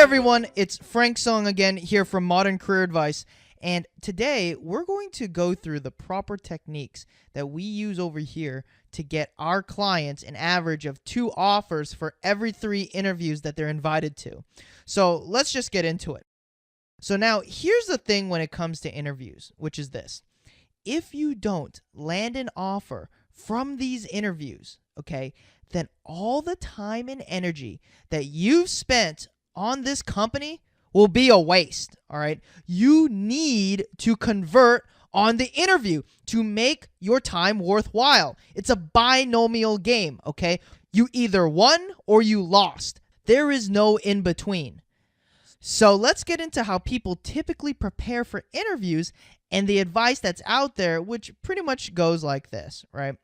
everyone, it's Frank Song again here from Modern Career Advice, and today we're going to go through the proper techniques that we use over here to get our clients an average of 2 offers for every 3 interviews that they're invited to. So let's just get into it. So now here's the thing when it comes to interviews, which is this. If you don't land an offer from these interviews, okay, then all the time and energy that you've spent on this company will be a waste, all right? You need to convert on the interview to make your time worthwhile. It's a binomial game, okay? You either won or you lost. There is no in between. So let's get into how people typically prepare for interviews and the advice that's out there, which pretty much goes like this, right?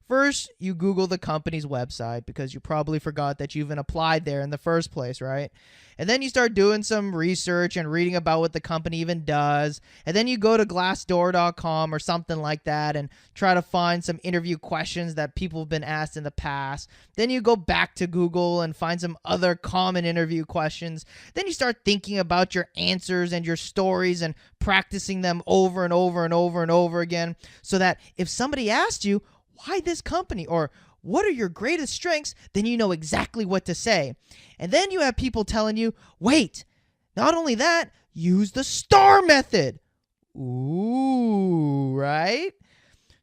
First, you Google the company's website because you probably forgot that you even applied there in the first place, right? And then you start doing some research and reading about what the company even does. And then you go to Glassdoor.com or something like that and try to find some interview questions that people have been asked in the past. Then you go back to Google and find some other common interview questions. Then you start thinking about your answers and your stories and practicing them over and over and over and over again so that if somebody asked you, why this company, or what are your greatest strengths, then you know exactly what to say. And then you have people telling you, wait, not only that, use the STAR method. Ooh, right?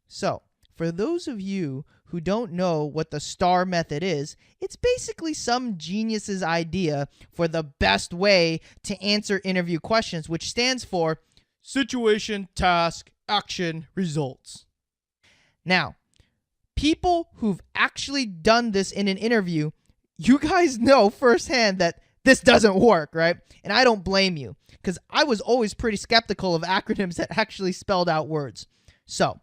So, for those of you who don't know what the STAR method is, it's basically some genius's idea for the best way to answer interview questions, which stands for situation, task, action, results. Now, people who've actually done this in an interview, you guys know firsthand that this doesn't work, right? And I don't blame you, because I was always pretty skeptical of acronyms that actually spelled out words. So,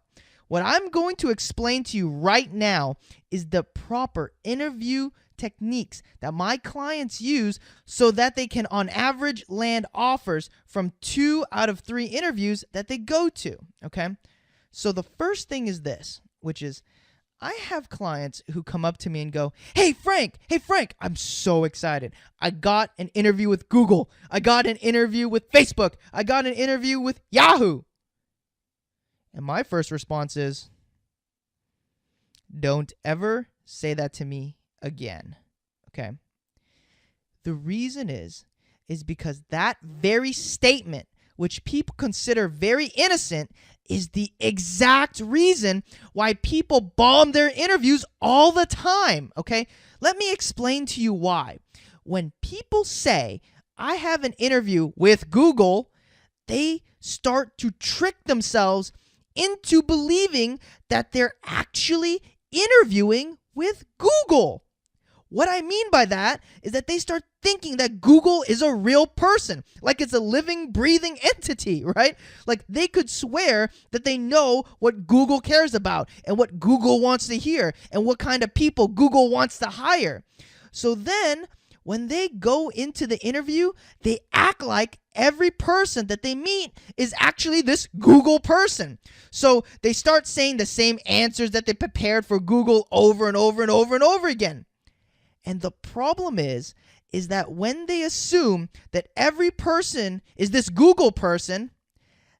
what I'm going to explain to you right now is the proper interview techniques that my clients use so that they can, on average, land offers from 2 out of 3 interviews that they go to, okay? So the first thing is this, which is, I have clients who come up to me and go, hey Frank, I'm so excited. I got an interview with Google. I got an interview with Facebook. I got an interview with Yahoo. And my first response is, don't ever say that to me again, okay? The reason is because that very statement, which people consider very innocent, is the exact reason why people bomb their interviews all the time, okay? Let me explain to you why. When people say, I have an interview with Google, they start to trick themselves into believing that they're actually interviewing with Google. What I mean by that is that they start thinking that Google is a real person, like it's a living, breathing entity, right? Like they could swear that they know what Google cares about and what Google wants to hear and what kind of people Google wants to hire. So then when they go into the interview, they act like every person that they meet is actually this Google person. So they start saying the same answers that they prepared for Google over and over and over and over again. And the problem is that when they assume that every person is this Google person,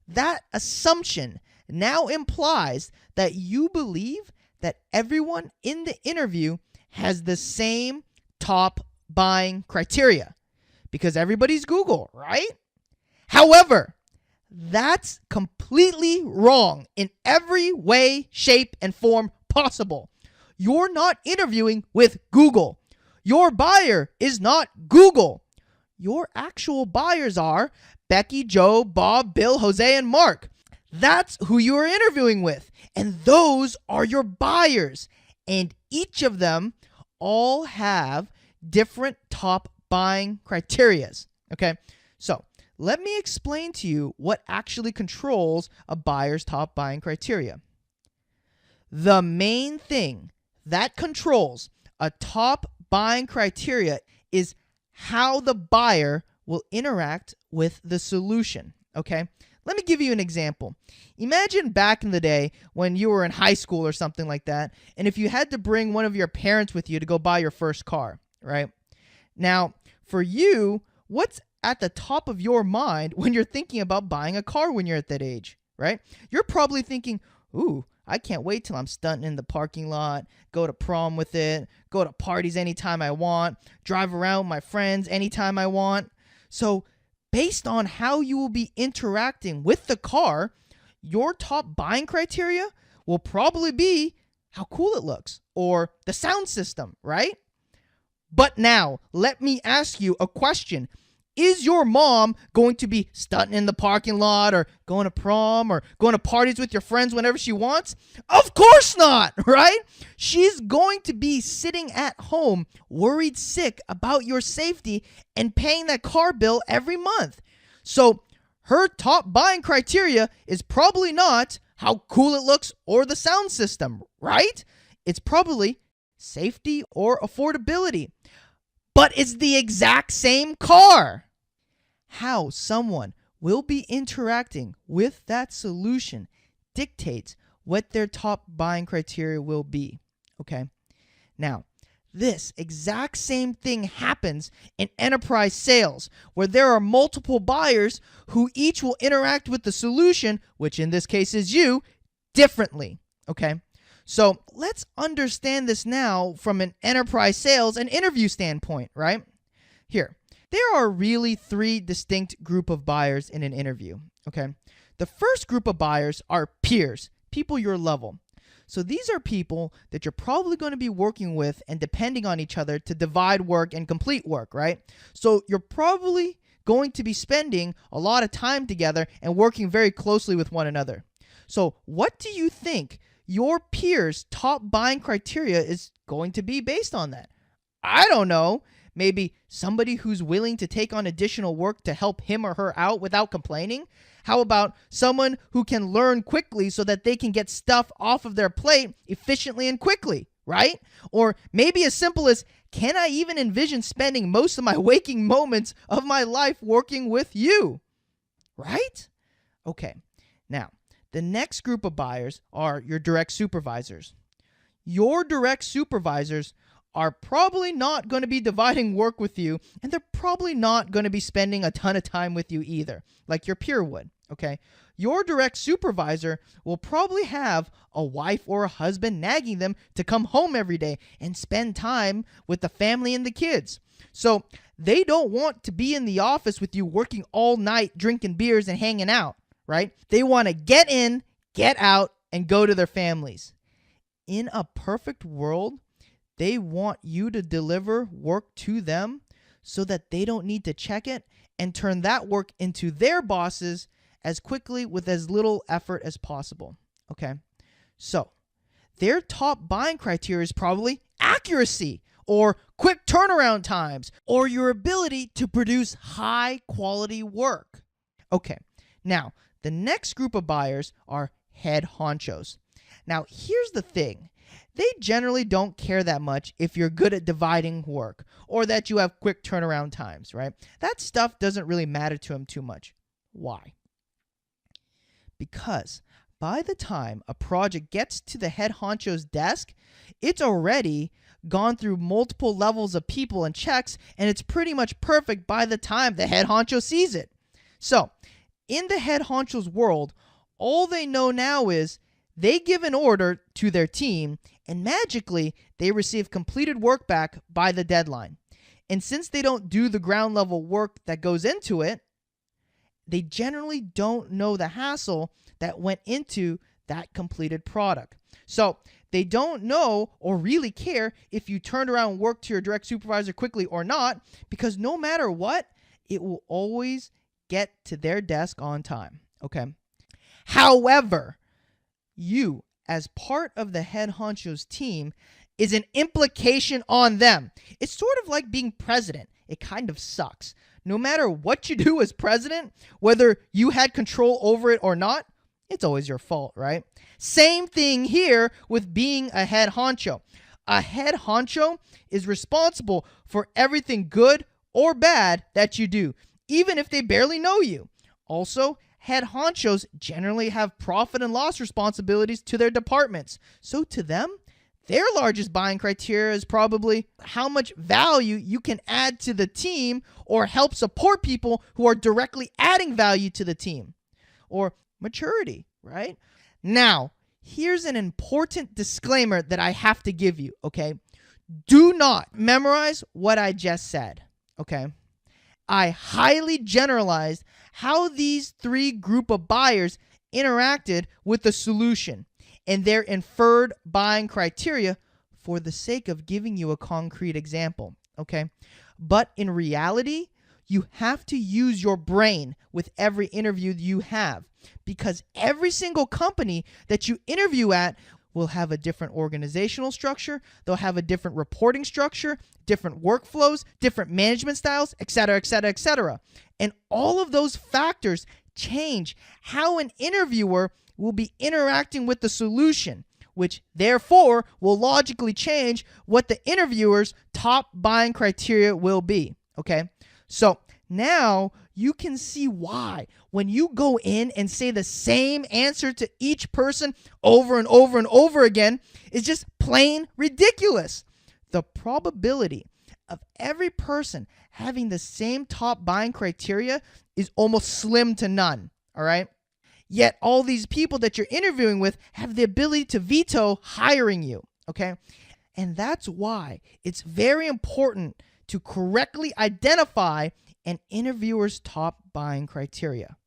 that assumption now implies that you believe that everyone in the interview has the same top buying criteria because everybody's Google, right? However, that's completely wrong in every way, shape, and form possible. You're not interviewing with Google. Your buyer is not Google. Your actual buyers are Becky, Joe, Bob, Bill, Jose, and Mark. That's who you are interviewing with. And those are your buyers. And each of them all have different top buying criterias. Okay, so let me explain to you what actually controls a buyer's top buying criteria. The main thing that controls a top buying criteria is how the buyer will interact with the solution, okay? Let me give you an example. Imagine back in the day when you were in high school or something like that, and if you had to bring one of your parents with you to go buy your first car, right? Now, for you, what's at the top of your mind when you're thinking about buying a car when you're at that age, right? You're probably thinking, ooh, I can't wait till I'm stunting in the parking lot, go to prom with it, go to parties anytime I want, drive around with my friends anytime I want. So based on how you will be interacting with the car, your top buying criteria will probably be how cool it looks or the sound system, right? But now, let me ask you a question. Is your mom going to be stunting in the parking lot or going to prom or going to parties with your friends whenever she wants? Of course not, right? She's going to be sitting at home, worried sick about your safety and paying that car bill every month. So her top buying criteria is probably not how cool it looks or the sound system, right? It's probably safety or affordability. But it's the exact same car. How someone will be interacting with that solution dictates what their top buying criteria will be. Okay? Now, this exact same thing happens in enterprise sales, where there are multiple buyers who each will interact with the solution, which in this case is you, differently. Okay? So let's understand this now from an enterprise sales and interview standpoint, right? Here, there are really three distinct group of buyers in an interview, okay? The first group of buyers are peers, people your level. So these are people that you're probably going to be working with and depending on each other to divide work and complete work, right? So you're probably going to be spending a lot of time together and working very closely with one another. So what do you think your peers' top buying criteria is going to be based on that? I don't know. Maybe somebody who's willing to take on additional work to help him or her out without complaining? How about someone who can learn quickly so that they can get stuff off of their plate efficiently and quickly, right? Or maybe as simple as, can I even envision spending most of my waking moments of my life working with you? Right? Okay. Now, the next group of buyers are your direct supervisors. Your direct supervisors are probably not going to be dividing work with you, and they're probably not going to be spending a ton of time with you either, like your peer would, okay? Your direct supervisor will probably have a wife or a husband nagging them to come home every day and spend time with the family and the kids. So they don't want to be in the office with you working all night, drinking beers and hanging out, right? They want to get in, get out, and go to their families. In a perfect world, they want you to deliver work to them so that they don't need to check it and turn that work into their bosses as quickly with as little effort as possible. Okay? So, their top buying criteria is probably accuracy or quick turnaround times or your ability to produce high quality work. Okay. Now, the next group of buyers are head honchos. Now, here's the thing. They generally don't care that much if you're good at dividing work or that you have quick turnaround times, right? That stuff doesn't really matter to them too much. Why? Because by the time a project gets to the head honcho's desk, it's already gone through multiple levels of people and checks, and it's pretty much perfect by the time the head honcho sees it. So, in the head honcho's world, all they know now is they give an order to their team, and magically, they receive completed work back by the deadline. And since they don't do the ground level work that goes into it, they generally don't know the hassle that went into that completed product. So they don't know or really care if you turned around and worked to your direct supervisor quickly or not, because no matter what, it will always get to their desk on time. Okay. However, you, as part of the head honcho's team, is an implication on them. It's sort of like being president. It kind of sucks. No matter what you do as president, whether you had control over it or not, it's always your fault, right? Same thing here with being a head honcho. A head honcho is responsible for everything good or bad that you do, even if they barely know you. Also, head honchos generally have profit and loss responsibilities to their departments. So to them, Their largest buying criteria is probably how much value you can add to the team or help support people who are directly adding value to the team, or maturity, right? Now, here's an important disclaimer that I have to give you, okay? Do not memorize what I just said, okay? I highly generalized how these three group of buyers interacted with the solution and their inferred buying criteria for the sake of giving you a concrete example, okay? But in reality, you have to use your brain with every interview you have, because every single company that you interview at will have a different organizational structure, they'll have a different reporting structure, different workflows, different management styles, et cetera, et cetera, et cetera. And all of those factors change how an interviewer will be interacting with the solution, which therefore will logically change what the interviewer's top buying criteria will be, okay? So now you can see why when you go in and say the same answer to each person over and over and over again is just plain ridiculous. The probability of every person having the same top buying criteria is almost slim to none, all right? Yet all these people that you're interviewing with have the ability to veto hiring you, okay? And that's why it's very important to correctly identify an interviewer's top buying criteria.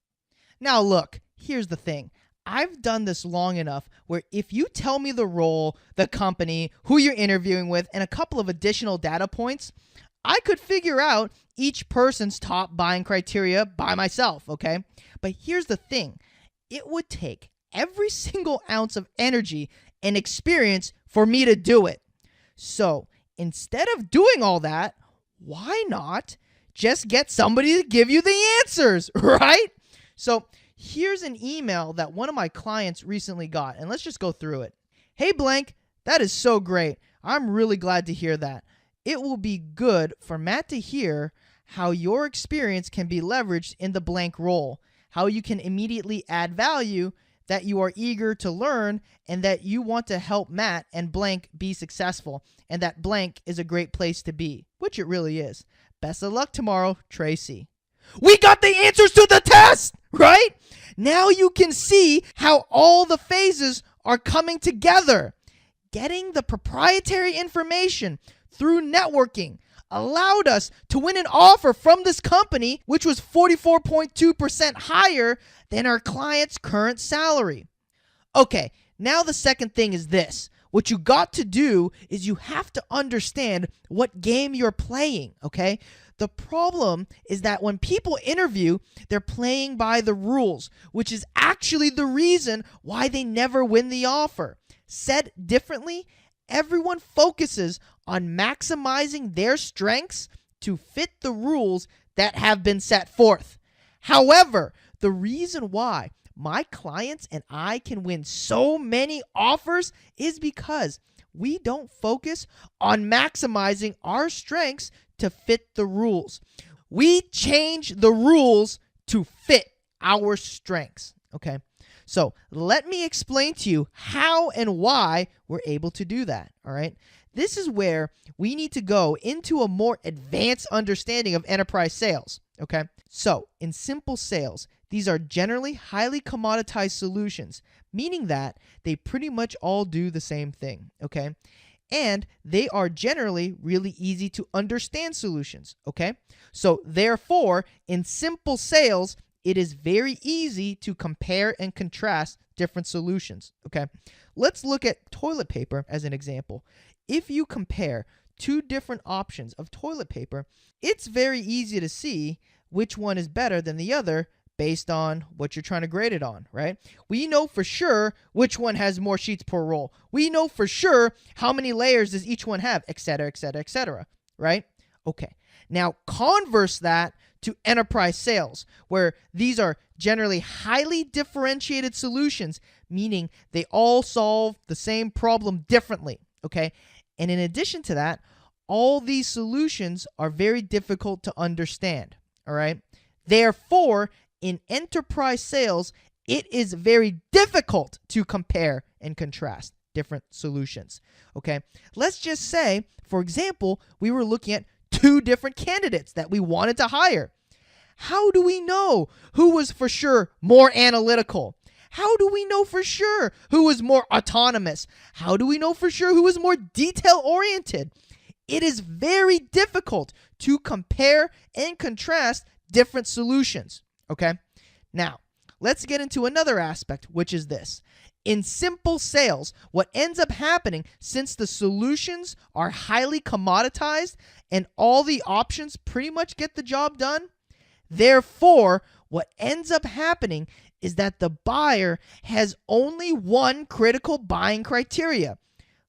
Now look, here's the thing. I've done this long enough where if you tell me the role, the company, who you're interviewing with, and a couple of additional data points, I could figure out each person's top buying criteria by myself, okay? But here's the thing. It would take every single ounce of energy and experience for me to do it. So instead of doing all that, why not just get somebody to give you the answers, right? So here's an email that one of my clients recently got, and let's just go through it. Hey, blank, that is so great. I'm really glad to hear that. It will be good for Matt to hear how your experience can be leveraged in the blank role, how you can immediately add value, that you are eager to learn, and that you want to help Matt and blank be successful, and that blank is a great place to be, which it really is. Best of luck tomorrow, Tracy. We got the answers to the test, right? Now you can see how all the phases are coming together. Getting the proprietary information through networking allowed us to win an offer from this company, which was 44.2% higher than our client's current salary. Okay, now the second thing is this. What you got to do is you have to understand what game you're playing, okay? The problem is that when people interview, they're playing by the rules, which is actually the reason why they never win the offer. Said differently, everyone focuses on maximizing their strengths to fit the rules that have been set forth. However, the reason why my clients and I can win so many offers is because we don't focus on maximizing our strengths to fit the rules. We change the rules to fit our strengths, okay? So let me explain to you how and why we're able to do that, all right? This is where we need to go into a more advanced understanding of enterprise sales, okay? So in simple sales, these are generally highly commoditized solutions, meaning that they pretty much all do the same thing, okay? And they are generally really easy to understand solutions, okay? So therefore, in simple sales, it is very easy to compare and contrast different solutions, okay? Let's look at toilet paper as an example. If you compare two different options of toilet paper, it's very easy to see which one is better than the other based on what you're trying to grade it on, right? We know for sure which one has more sheets per roll. We know for sure how many layers does each one have, et cetera, right? Okay. Now, converse that to enterprise sales, where these are generally highly differentiated solutions, meaning they all solve the same problem differently, okay? And in addition to that, all these solutions are very difficult to understand, all right? Therefore, in enterprise sales, it is very difficult to compare and contrast. different solutions. Okay, let's just say, for example, we were looking at 2 different candidates that we wanted to hire. How do we know who was for sure more analytical? How do we know for sure who was more autonomous? How do we know for sure who was more detail-oriented? It is very difficult to compare and contrast different solutions, okay? Now, let's get into another aspect, which is this. In simple sales, what ends up happening, since the solutions are highly commoditized and all the options pretty much get the job done, therefore, what ends up happening is that the buyer has only one critical buying criteria.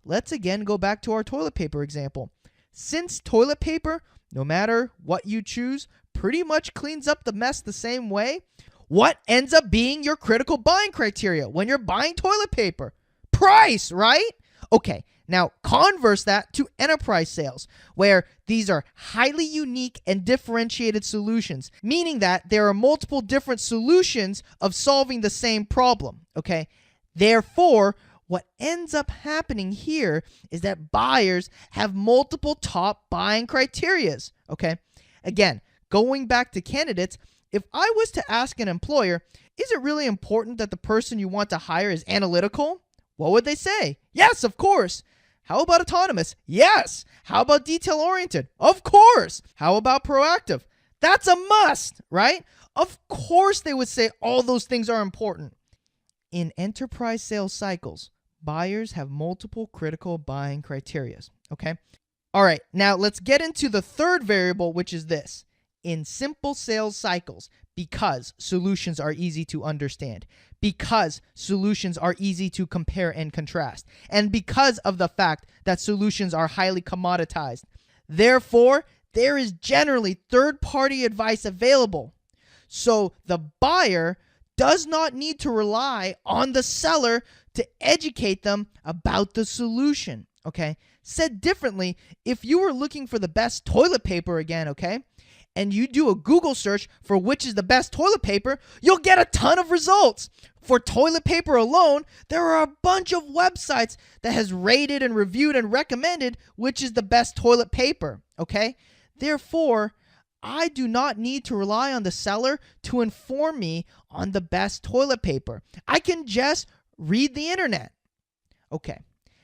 Let's again go back to our toilet paper example. Since toilet paper, no matter what you choose, pretty much cleans up the mess the same way, what ends up being your critical buying criteria when you're buying toilet paper? Price, right? Okay, now converse that to enterprise sales, where these are highly unique and differentiated solutions, meaning that there are multiple different solutions of solving the same problem, okay? Therefore, what ends up happening here is that buyers have multiple top buying criterias, okay? Again, going back to candidates, if I was to ask an employer, is it really important that the person you want to hire is analytical? What would they say? Yes, of course. How about autonomous? Yes. How about detail-oriented? Of course. How about proactive? That's a must, right? Of course they would say all those things are important. In enterprise sales cycles, buyers have multiple critical buying criteria, okay? All right, now let's get into the third variable, which is this. In simple sales cycles, because solutions are easy to understand, because solutions are easy to compare and contrast, and because of the fact that solutions are highly commoditized, therefore, there is generally third-party advice available. So the buyer does not need to rely on the seller to educate them about the solution, okay? Said differently, if you were looking for the best toilet paper again, okay, and you do a Google search for which is the best toilet paper, you'll get a ton of results. For toilet paper alone, there are a bunch of websites that has rated and reviewed and recommended which is the best toilet paper, okay? Therefore, I do not need to rely on the seller to inform me on the best toilet paper. I can just read the internet. Okay,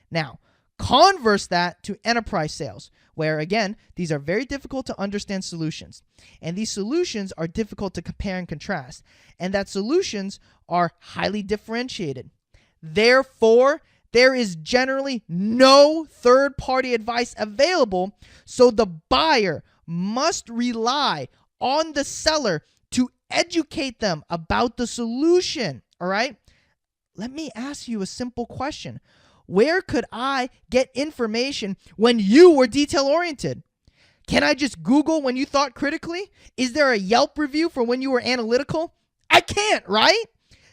now converse that to enterprise sales, where again, these are very difficult to understand solutions. And these solutions are difficult to compare and contrast. And that solutions are highly differentiated. Therefore, there is generally no third-party advice available, so the buyer must rely on the seller to educate them about the solution, all right? Let me ask you a simple question. Where could I get information when you were detail-oriented? Can I just Google when you thought critically? Is there a Yelp review for when you were analytical? I can't, right?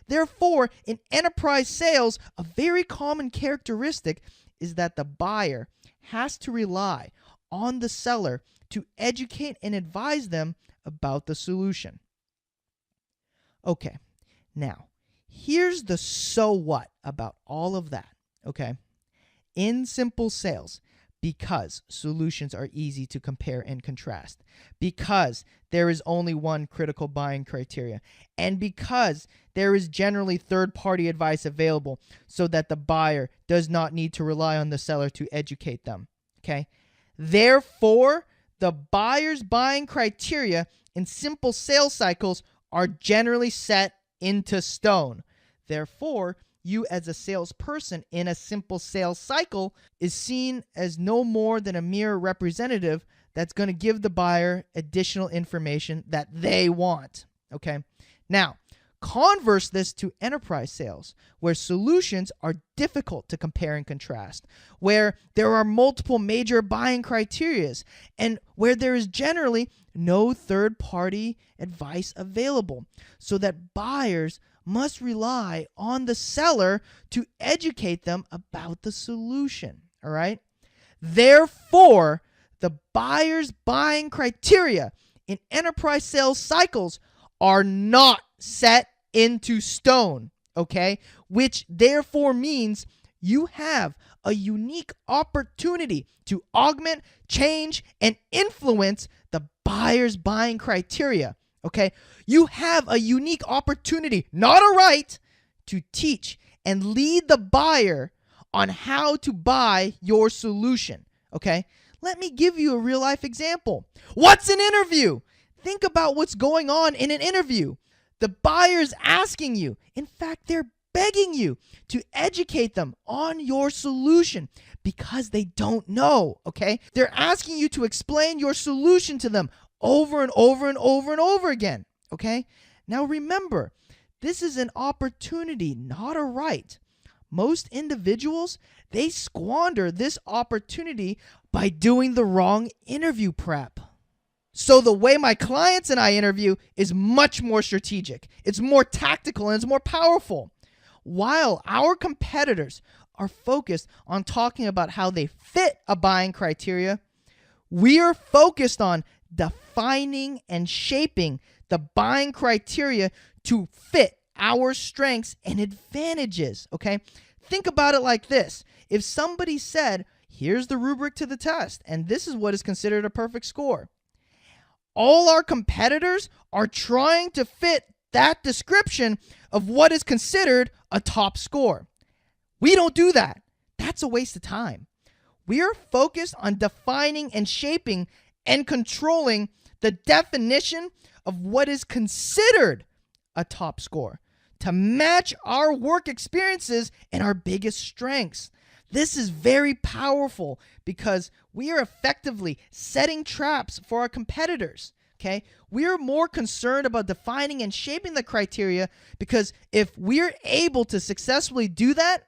Therefore, in enterprise sales, a very common characteristic is that the buyer has to rely on the seller to educate and advise them about the solution. Okay, now, here's the so what about all of that. Okay, in simple sales, because solutions are easy to compare and contrast, because there is only one critical buying criteria, and because there is generally third-party advice available so that the buyer does not need to rely on the seller to educate them. Okay, therefore, the buyer's buying criteria in simple sales cycles are generally set into stone. Therefore, you as a salesperson in a simple sales cycle is seen as no more than a mere representative that's going to give the buyer additional information that they want, okay? Now, converse this to enterprise sales, where solutions are difficult to compare and contrast, where there are multiple major buying criterias, and where there is generally no third-party advice available, so that buyers must rely on the seller to educate them about the solution, all right? Therefore, the buyer's buying criteria in enterprise sales cycles are not set into stone, okay? Which therefore means you have a unique opportunity to augment, change, and influence the buyer's buying criteria. Okay? You have a unique opportunity, not a right, to teach and lead the buyer on how to buy your solution. Okay? Let me give you a real life example. What's an interview? Think about what's going on in an interview. The buyer's asking you. In fact, they're begging you to educate them on your solution because they don't know, okay? They're asking you to explain your solution to them over and over and over and over again, okay? Now remember, this is an opportunity, not a right. Most individuals, they squander this opportunity by doing the wrong interview prep. So the way my clients and I interview is much more strategic. It's more tactical and it's more powerful. While our competitors are focused on talking about how they fit a buying criteria, we are focused on defining and shaping the buying criteria to fit our strengths and advantages, okay? Think about it like this. If somebody said, here's the rubric to the test, and this is what is considered a perfect score, all our competitors are trying to fit that description of what is considered a top score. We don't do that. That's a waste of time. We are focused on defining and shaping and controlling the definition of what is considered a top score to match our work experiences and our biggest strengths. This is very powerful because we are effectively setting traps for our competitors. Okay, we are more concerned about defining and shaping the criteria because if we're able to successfully do that,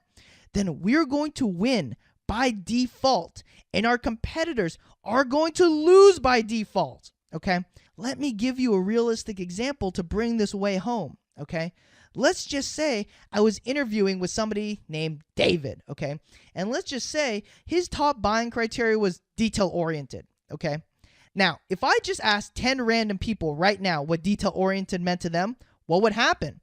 then we're going to win by default and our competitors are going to lose by default. Okay, let me give you a realistic example to bring this way home. Okay, let's just say I was interviewing with somebody named David. Okay, and let's just say his top buying criteria was detail oriented. Okay. Now, if I just asked 10 random people right now what detail-oriented meant to them, what would happen?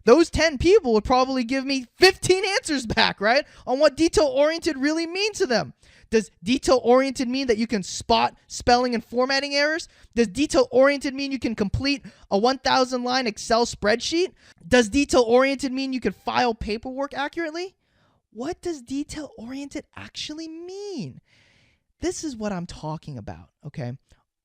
Those 10 people would probably give me 15 answers back, right, on what detail-oriented really means to them. Does detail-oriented mean that you can spot spelling and formatting errors? Does detail-oriented mean you can complete a 1,000-line Excel spreadsheet? Does detail-oriented mean you can file paperwork accurately? What does detail-oriented actually mean? This is what I'm talking about, okay?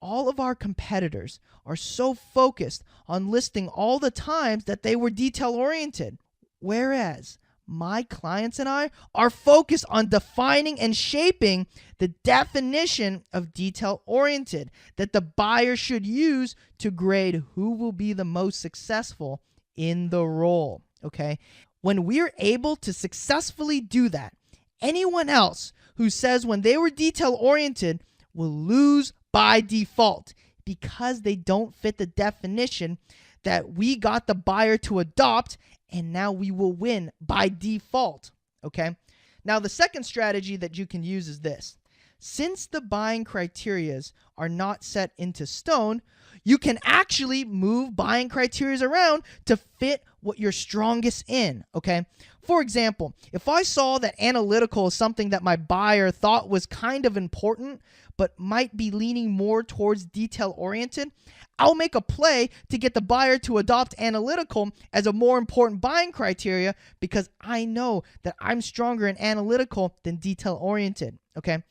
All of our competitors are so focused on listing all the times that they were detail-oriented, whereas my clients and I are focused on defining and shaping the definition of detail-oriented that the buyer should use to grade who will be the most successful in the role, okay? When we're able to successfully do that, anyone else who says when they were detail-oriented will lose by default because they don't fit the definition that we got the buyer to adopt, and now we will win by default, okay? Now, the second strategy that you can use is this. Since the buying criterias are not set into stone, you can actually move buying criterias around to fit what you're strongest in, okay? For example, if I saw that analytical is something that my buyer thought was kind of important, but might be leaning more towards detail-oriented, I'll make a play to get the buyer to adopt analytical as a more important buying criteria because I know that I'm stronger in analytical than detail-oriented, okay?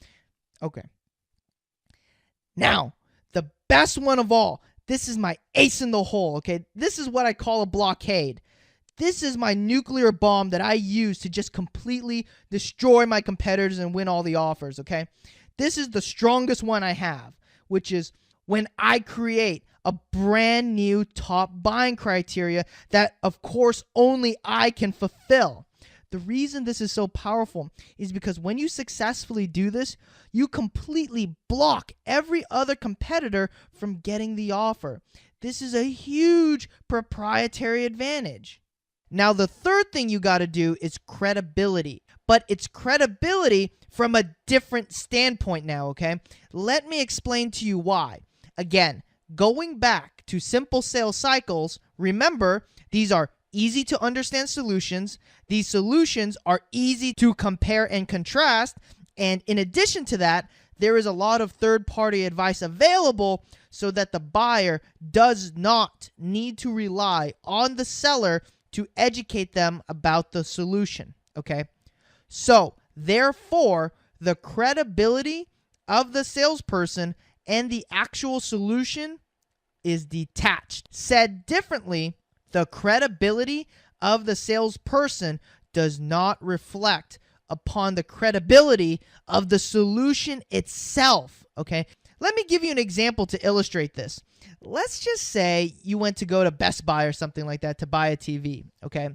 Okay. Now, the best one of all, this is my ace in the hole, okay? This is what I call a blockade. This is my nuclear bomb that I use to just completely destroy my competitors and win all the offers, okay? This is the strongest one I have, which is when I create a brand new top buying criteria that, of course, only I can fulfill. The reason this is so powerful is because when you successfully do this, you completely block every other competitor from getting the offer. This is a huge proprietary advantage. Now, the third thing you got to do is credibility, but it's credibility from a different standpoint now, okay? Let me explain to you why. Again, going back to simple sales cycles, remember, these are easy to understand solutions. These solutions are easy to compare and contrast. And in addition to that, there is a lot of third-party advice available so that the buyer does not need to rely on the seller to educate them about the solution. Okay? So, therefore, the credibility of the salesperson and the actual solution is detached. Said differently, the credibility of the salesperson does not reflect upon the credibility of the solution itself. Okay? Let me give you an example to illustrate this. Let's just say you went to go to Best Buy or something like that to buy a TV. Okay?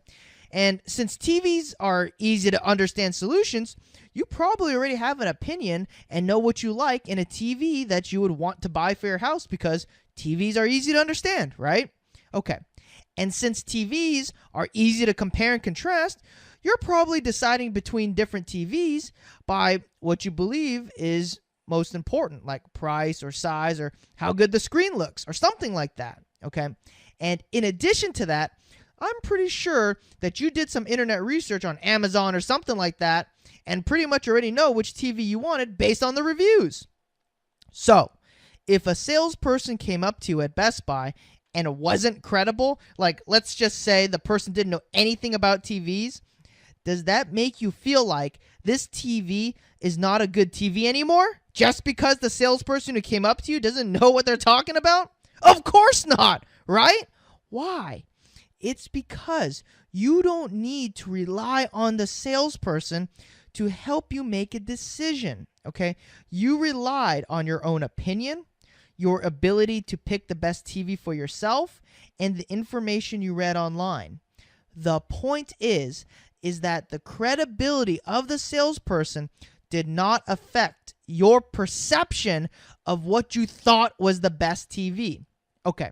And since TVs are easy to understand solutions, you probably already have an opinion and know what you like in a TV that you would want to buy for your house because TVs are easy to understand, right? Okay. And since TVs are easy to compare and contrast, you're probably deciding between different TVs by what you believe is most important, like price or size or how good the screen looks or something like that, okay? And in addition to that, I'm pretty sure that you did some internet research on Amazon or something like that and pretty much already know which TV you wanted based on the reviews. So, if a salesperson came up to you at Best Buy and it wasn't credible, like let's just say the person didn't know anything about TVs, does that make you feel like this TV is not a good TV anymore just because the salesperson who came up to you doesn't know what they're talking about? Of course not, right? Why? It's because you don't need to rely on the salesperson to help you make a decision, okay? You relied on your own opinion, your ability to pick the best TV for yourself, and the information you read online. The point is that the credibility of the salesperson did not affect your perception of what you thought was the best TV. Okay,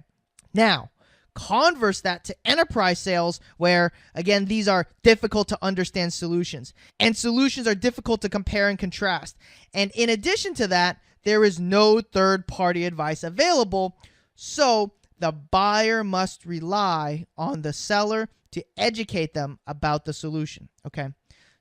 now, converse that to enterprise sales where, again, these are difficult to understand solutions. And solutions are difficult to compare and contrast. And in addition to that, there is no third-party advice available. So the buyer must rely on the seller to educate them about the solution. Okay?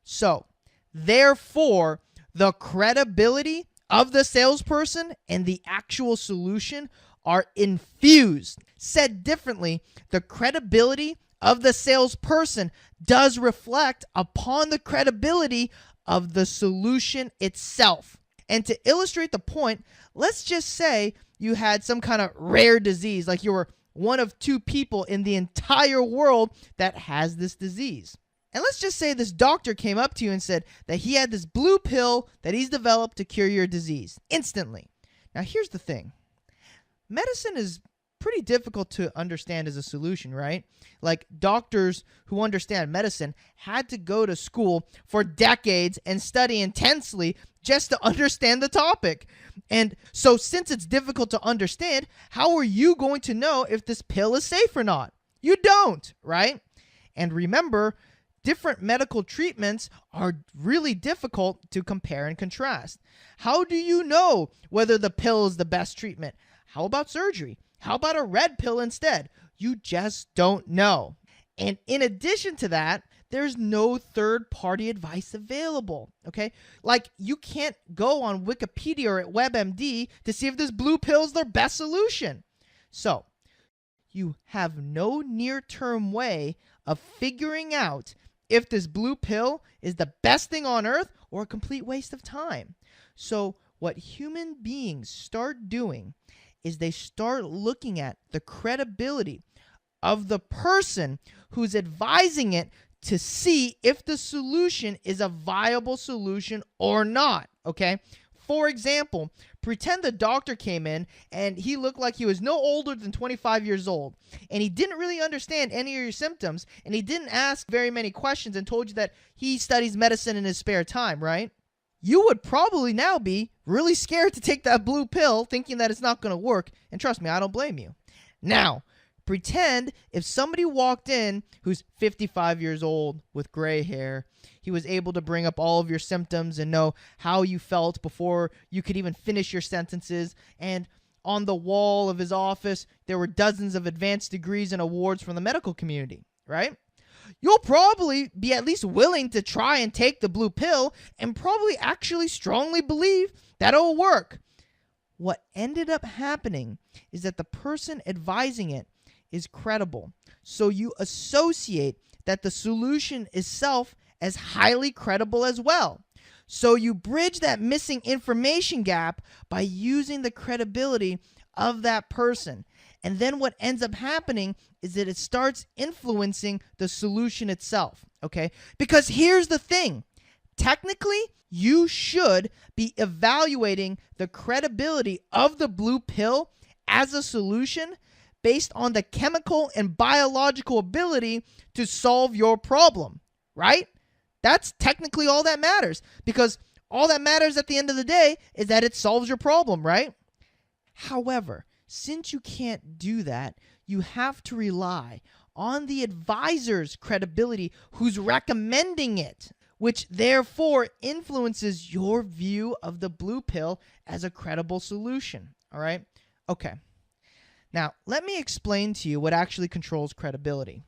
So, therefore, the credibility of the salesperson and the actual solution are infused. Said differently, the credibility of the salesperson does reflect upon the credibility of the solution itself. And to illustrate the point, let's just say you had some kind of rare disease, like you were one of two people in the entire world that has this disease. And let's just say this doctor came up to you and said that he had this blue pill that he's developed to cure your disease instantly. Now, here's the thing. Medicine is pretty difficult to understand as a solution, right? Like doctors who understand medicine had to go to school for decades and study intensely just to understand the topic. And so since it's difficult to understand, how are you going to know if this pill is safe or not? You don't, right? And remember, different medical treatments are really difficult to compare and contrast. How do you know whether the pill is the best treatment? How about surgery? How about a red pill instead? You just don't know. And in addition to that, there's no third-party advice available, okay? Like, you can't go on Wikipedia or at WebMD to see if this blue pill is their best solution. So, you have no near-term way of figuring out if this blue pill is the best thing on earth or a complete waste of time. So, what human beings start doing is they start looking at the credibility of the person who's advising it to see if the solution is a viable solution or not, okay? For example, pretend the doctor came in and he looked like he was no older than 25 years old, and he didn't really understand any of your symptoms, and he didn't ask very many questions and told you that he studies medicine in his spare time, right? You would probably now be really scared to take that blue pill thinking that it's not going to work. And trust me, I don't blame you. Now, pretend if somebody walked in who's 55 years old with gray hair, he was able to bring up all of your symptoms and know how you felt before you could even finish your sentences. And on the wall of his office, there were dozens of advanced degrees and awards from the medical community. right? You'll probably be at least willing to try and take the blue pill and probably actually strongly believe that it'll work. What ended up happening is that the person advising it is credible. So you associate that the solution itself as highly credible as well. So you bridge that missing information gap by using the credibility of that person. And then what ends up happening is that it starts influencing the solution itself, okay? Because here's the thing. Technically, you should be evaluating the credibility of the blue pill as a solution based on the chemical and biological ability to solve your problem, right? That's technically all that matters, because all that matters at the end of the day is that it solves your problem, right? However, since you can't do that, you have to rely on the advisor's credibility who's recommending it, which therefore influences your view of the blue pill as a credible solution, all right? Okay. Now, let me explain to you what actually controls credibility.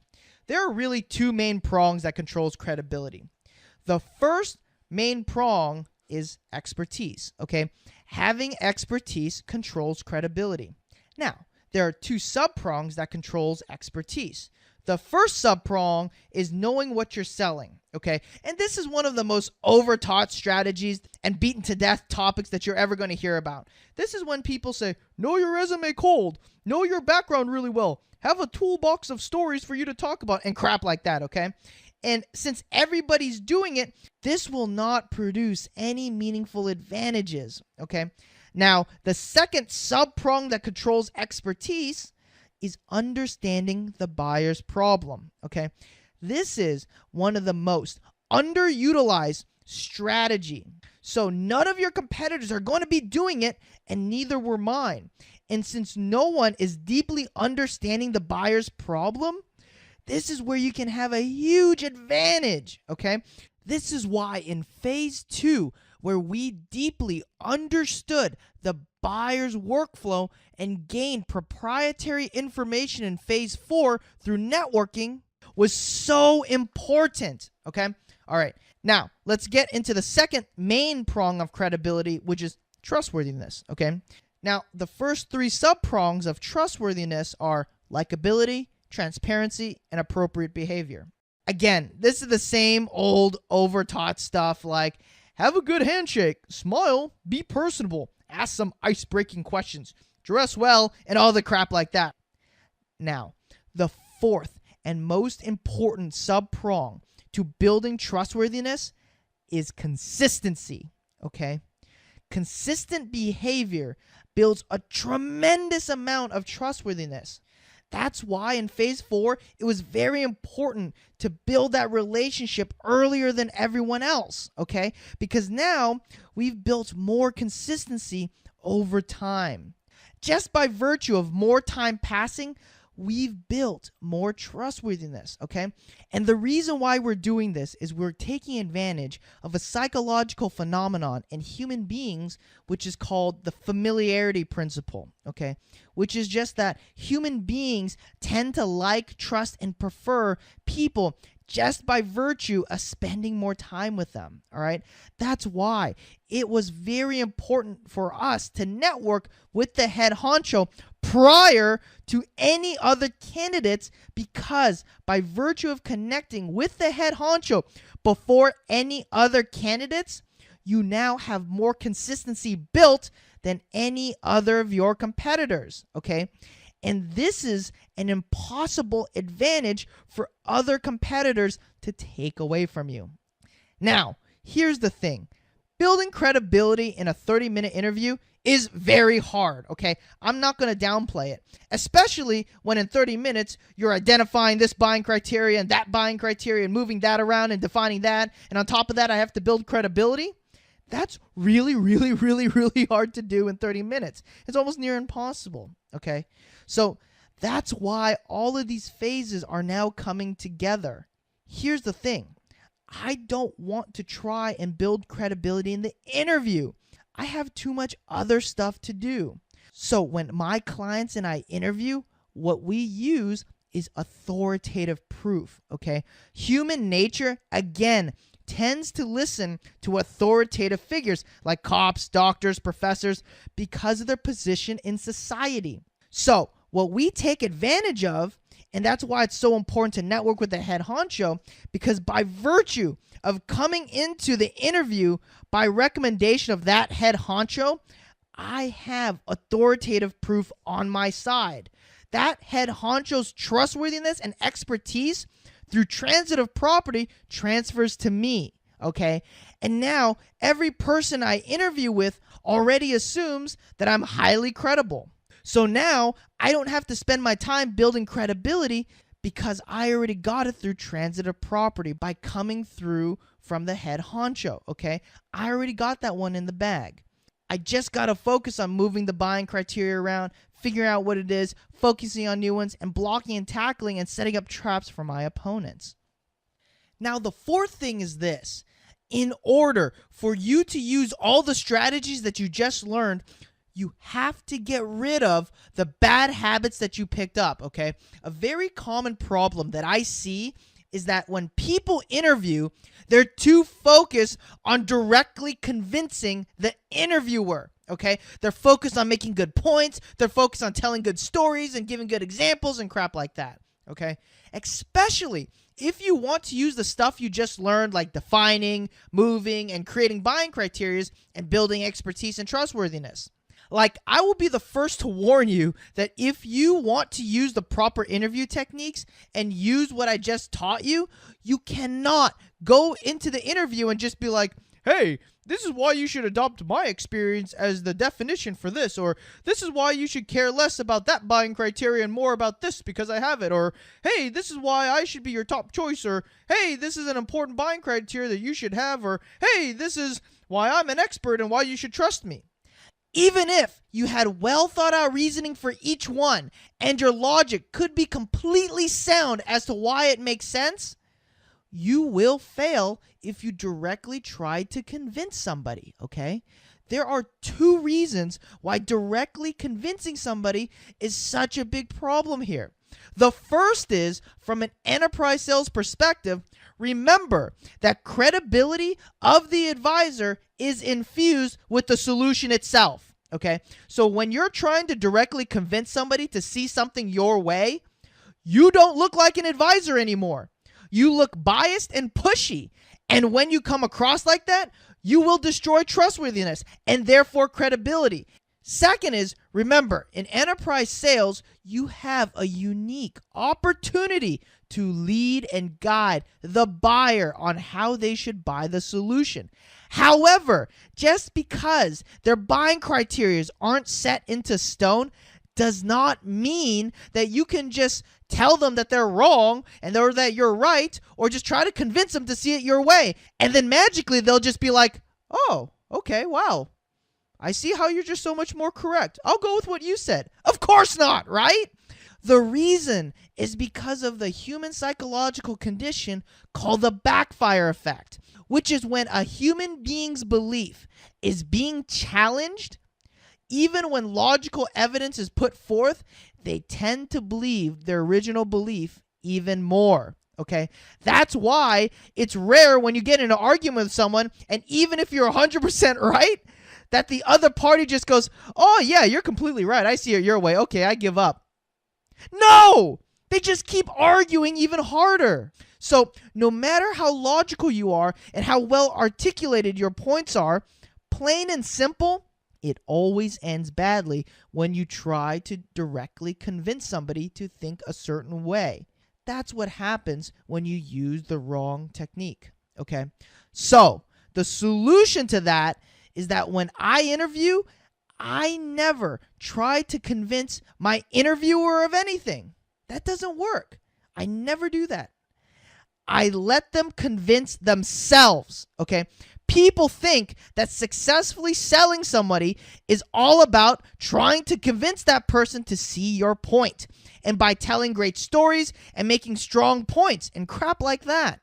There are really two main prongs that controls credibility. The first main prong is expertise, okay? Having expertise controls credibility. Now, there are two sub-prongs that controls expertise. The first sub-prong is knowing what you're selling, okay? And this is one of the most overtaught strategies and beaten to death topics that you're ever going to hear about. This is when people say, know your resume cold, know your background really well, have a toolbox of stories for you to talk about, and crap like that, okay? And since everybody's doing it, this will not produce any meaningful advantages, okay? Now, the second sub-prong that controls expertise is understanding the buyer's problem, okay? This is one of the most underutilized strategy. So none of your competitors are going to be doing it, and neither were mine. And since no one is deeply understanding the buyer's problem, this is where you can have a huge advantage, okay? This is why in phase 2, where we deeply understood the buyer's workflow and gained proprietary information in phase 4 through networking, was so important, okay? All right, now let's get into the second main prong of credibility, which is trustworthiness, okay? Now, the first 3 sub-prongs of trustworthiness are likability, transparency, and appropriate behavior. Again, this is the same old overtaught stuff like have a good handshake, smile, be personable, ask some ice-breaking questions, dress well, and all the crap like that. Now, the fourth and most important sub-prong to building trustworthiness is consistency, okay? Consistent behavior builds a tremendous amount of trustworthiness. That's why in phase 4, it was very important to build that relationship earlier than everyone else, okay? Because now we've built more consistency over time. Just by virtue of more time passing, we've built more trustworthiness, okay? And the reason why we're doing this is we're taking advantage of a psychological phenomenon in human beings, which is called the familiarity principle, okay? Which is just that human beings tend to like, trust, and prefer people just by virtue of spending more time with them, all right? That's why it was very important for us to network with the head honcho prior to any other candidates, because by virtue of connecting with the head honcho before any other candidates, you now have more consistency built than any other of your competitors, okay? And this is an impossible advantage for other competitors to take away from you. Now, here's the thing. Building credibility in a 30-minute interview is very hard, okay? I'm not going to downplay it, especially when in 30 minutes you're identifying this buying criteria and that buying criteria and moving that around and defining that. And on top of that, I have to build credibility. That's really, really, really, really hard to do in 30 minutes. It's almost near impossible, okay? So that's why all of these phases are now coming together. Here's the thing. I don't want to try and build credibility in the interview. I have too much other stuff to do. So when my clients and I interview, what we use is authoritative proof, okay? Human nature, again, tends to listen to authoritative figures like cops, doctors, professors, because of their position in society. So, what we take advantage of, and that's why it's so important to network with the head honcho, because by virtue of coming into the interview by recommendation of that head honcho, I have authoritative proof on my side. That head honcho's trustworthiness and expertise through transitive property transfers to me, okay? And now every person I interview with already assumes that I'm highly credible. So now I don't have to spend my time building credibility because I already got it through transitive property by coming through from the head honcho, okay? I already got that one in the bag. I just got to focus on moving the buying criteria around, figuring out what it is, focusing on new ones, and blocking and tackling and setting up traps for my opponents. Now, the fourth thing is this. In order for you to use all the strategies that you just learned, you have to get rid of the bad habits that you picked up, okay? A very common problem that I see is that when people interview, they're too focused on directly convincing the interviewer, okay? They're focused on making good points. They're focused on telling good stories and giving good examples and crap like that, okay? Especially if you want to use the stuff you just learned, like defining, moving, and creating buying criteria and building expertise and trustworthiness. Like, I will be the first to warn you that if you want to use the proper interview techniques and use what I just taught you, you cannot go into the interview and just be like, hey, this is why you should adopt my experience as the definition for this, or this is why you should care less about that buying criteria and more about this because I have it, or hey, this is why I should be your top choice, or hey, this is an important buying criteria that you should have, or hey, this is why I'm an expert and why you should trust me. Even if you had well thought out reasoning for each one and your logic could be completely sound as to why it makes sense, you will fail if you directly try to convince somebody, okay? There are two reasons why directly convincing somebody is such a big problem here. The first is, from an enterprise sales perspective, remember that credibility of the advisor is infused with the solution itself, okay? So when you're trying to directly convince somebody to see something your way, you don't look like an advisor anymore. You look biased and pushy. And when you come across like that, you will destroy trustworthiness and therefore credibility. Second is, remember, in enterprise sales, you have a unique opportunity to lead and guide the buyer on how they should buy the solution. However, just because their buying criteria aren't set into stone does not mean that you can just tell them that they're wrong or that you're right, or just try to convince them to see it your way. And then magically they'll just be like, oh, okay, wow. I see how you're just so much more correct. I'll go with what you said. Of course not, right? The reason is because of the human psychological condition called the backfire effect, which is when a human being's belief is being challenged. Even when logical evidence is put forth, they tend to believe their original belief even more. Okay, that's why it's rare when you get in an argument with someone, and even if you're 100% right, that the other party just goes, oh yeah, you're completely right. I see it your way. Okay, I give up. No! They just keep arguing even harder. So no matter how logical you are and how well articulated your points are, plain and simple, it always ends badly when you try to directly convince somebody to think a certain way. That's what happens when you use the wrong technique, okay? So the solution to that is that when I interview, I never try to convince my interviewer of anything. That doesn't work. I never do that. I let them convince themselves, okay? People think that successfully selling somebody is all about trying to convince that person to see your point, and by telling great stories and making strong points and crap like that.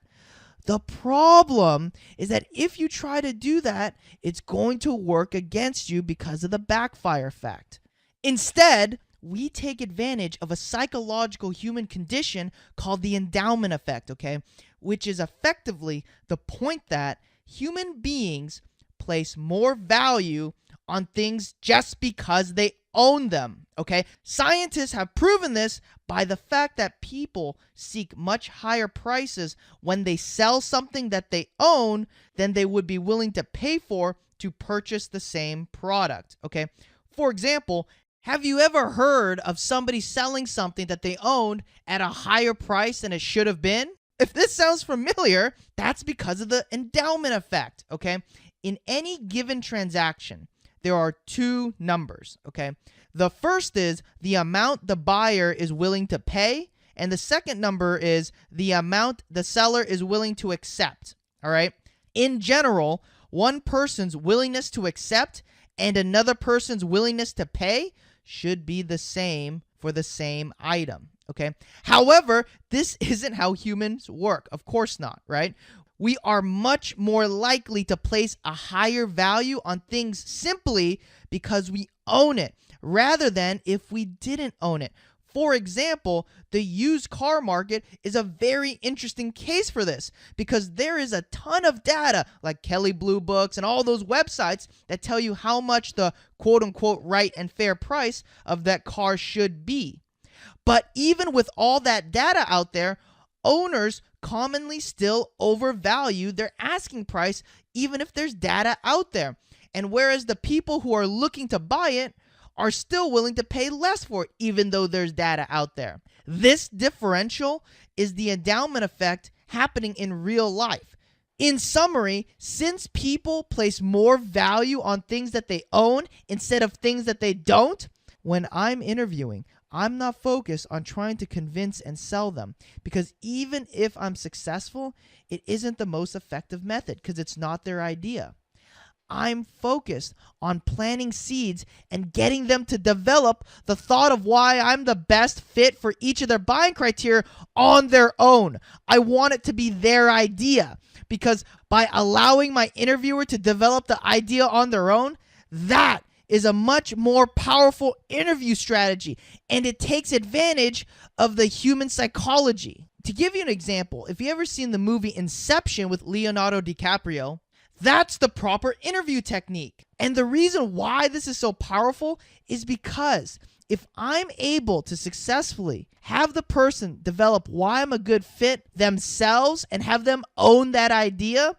The problem is that if you try to do that, it's going to work against you because of the backfire effect. Instead, we take advantage of a psychological human condition called the endowment effect, okay? Which is effectively the point that human beings place more value on things just because they own them, okay? Scientists have proven this by the fact that people seek much higher prices when they sell something that they own than they would be willing to pay for to purchase the same product, okay? For example, have you ever heard of somebody selling something that they owned at a higher price than it should have been? If this sounds familiar, that's because of the endowment effect, okay? In any given transaction, there are two numbers, okay? The first is the amount the buyer is willing to pay, and the second number is the amount the seller is willing to accept, all right? In general, one person's willingness to accept and another person's willingness to pay should be the same for the same item, okay? However, this isn't how humans work. Of course not, right? We are much more likely to place a higher value on things simply because we own it, rather than if we didn't own it. For example, the used car market is a very interesting case for this because there is a ton of data like Kelley Blue Books and all those websites that tell you how much the quote-unquote right and fair price of that car should be. But even with all that data out there, owners commonly still overvalue their asking price even if there's data out there. And whereas the people who are looking to buy it are still willing to pay less for it, even though there's data out there. This differential is the endowment effect happening in real life. In summary, since people place more value on things that they own instead of things that they don't, when I'm interviewing, I'm not focused on trying to convince and sell them, because even if I'm successful, it isn't the most effective method because it's not their idea. I'm focused on planting seeds and getting them to develop the thought of why I'm the best fit for each of their buying criteria on their own. I want it to be their idea, because by allowing my interviewer to develop the idea on their own, that is a much more powerful interview strategy, and it takes advantage of the human psychology. To give you an example, if you ever seen the movie Inception with Leonardo DiCaprio, that's the proper interview technique. And the reason why this is so powerful is because if I'm able to successfully have the person develop why I'm a good fit themselves and have them own that idea,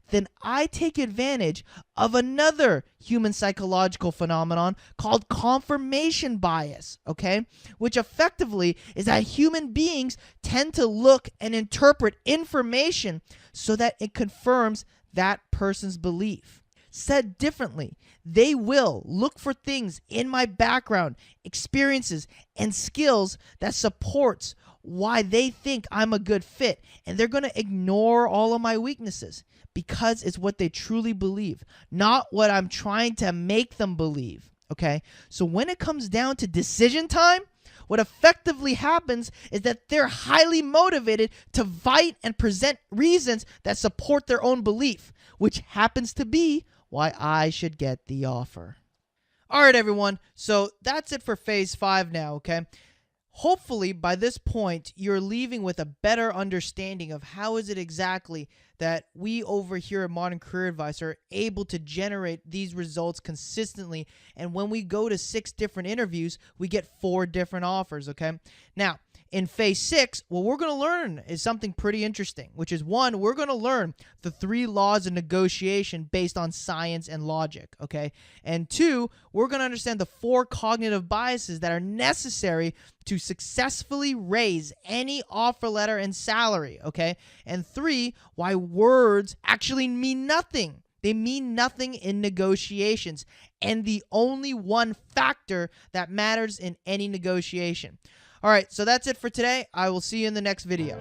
then I take advantage of another human psychological phenomenon called confirmation bias, okay? Which effectively is that human beings tend to look and interpret information so that it confirms that person's belief. Said differently, they will look for things in my background, experiences, and skills that supports why they think I'm a good fit, and they're going to ignore all of my weaknesses because it's what they truly believe, not what I'm trying to make them believe, okay? So when it comes down to decision time, what effectively happens is that they're highly motivated to fight and present reasons that support their own belief, which happens to be why I should get the offer. All right, everyone. So that's it for phase 5 now, okay? Hopefully, by this point, you're leaving with a better understanding of how is it exactly that we over here at Modern Career Advice are able to generate these results consistently. And when we go to 6 different interviews, we get 4 different offers, okay? Now, in phase 6, what we're going to learn is something pretty interesting, which is 1, we're going to learn the 3 laws of negotiation based on science and logic, okay? And 2, we're going to understand the 4 cognitive biases that are necessary to successfully raise any offer letter and salary, okay? And 3, why words actually mean nothing. They mean nothing in negotiations, and the only one factor that matters in any negotiation. All right, so that's it for today. I will see you in the next video.